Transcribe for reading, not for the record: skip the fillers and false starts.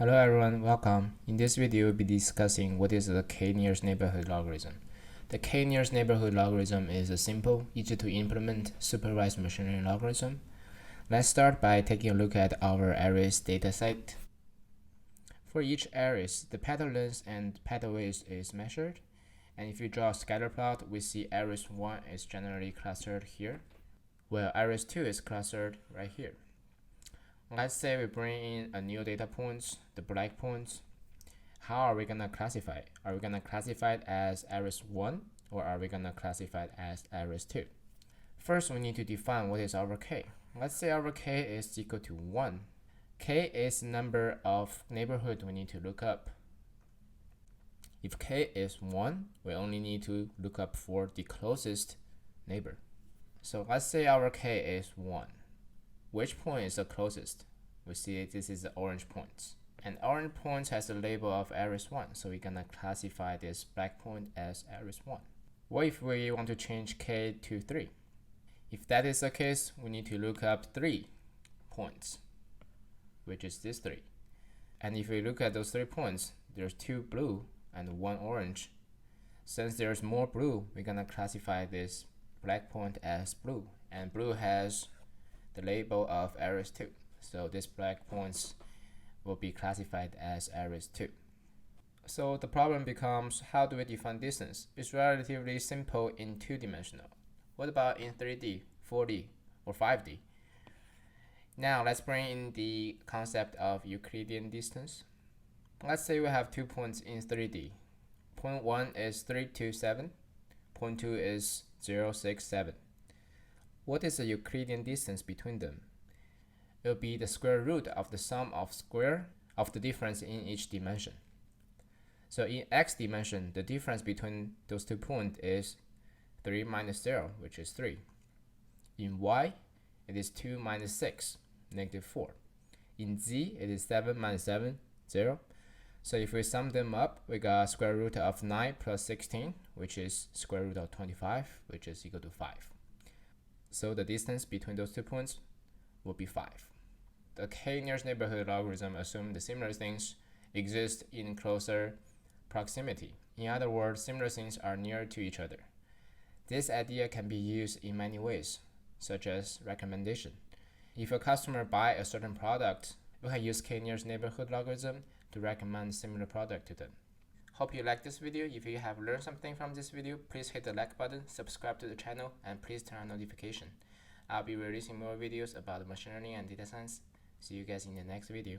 Hello everyone, welcome. In this video, we'll be discussing what is the k-nearest neighborhood logarithm. The k-nearest neighborhood logarithm is a simple, easy to implement supervised machine learning logarithm. Let's start by taking a look at our arrays dataset. For each arrays, the petal length and petal width is measured. And if you draw a scatter plot, we see arrays 1 is generally clustered here, while arrays 2 is clustered right here. Let's say we bring in a new data points, the black points. How are we gonna classify it? Are we gonna classify it as arrays 1 or are we gonna classify it as arrays 2? First, we need to define what is our k. Let's say our k is equal to 1. K is the number of neighborhood we need to look up. If k is 1, we only need to look up for the closest neighbor. So let's say our k is 1. Which point is the closest? We see this is the orange points. And orange point has a label of arrays 1, so we're gonna classify this black point as arrays 1. What if we want to change k to 3? If that is the case, we need to look up 3 points, which is this 3. And if we look at those 3 points, there's 2 blue and 1 orange. Since there's more blue, we're gonna classify this black point as blue, and blue has the label of arrays 2. So this black points will be classified as arrays 2. So the problem becomes, how do we define distance? It's relatively simple in 2-dimensional. What about in 3D, 4D, or 5D? Now let's bring in the concept of Euclidean distance. Let's say we have 2 points in 3D. Point 1 is 327, point 2 is 067. What is the Euclidean distance between them? It will be the square root of the sum of square of the difference in each dimension. So in x dimension, the difference between those 2 points is 3 minus 0, which is 3. In y, it is 2 minus 6, negative 4. In z, it is 7 minus 7, 0. So if we sum them up, we got square root of 9 plus 16, which is square root of 25, which is equal to 5. So the distance between those 2 points will be 5. The k-nearest neighborhood logarithm assumes the similar things exist in closer proximity. In other words, similar things are near to each other. This idea can be used in many ways, such as recommendation. If a customer buys a certain product, we can use k-nearest neighborhood logarithm to recommend similar product to them. Hope you liked this video. If you have learned something from this video, please hit the like button, subscribe to the channel, and please turn on notification. I'll be releasing more videos about machine learning and data science. See you guys in the next video.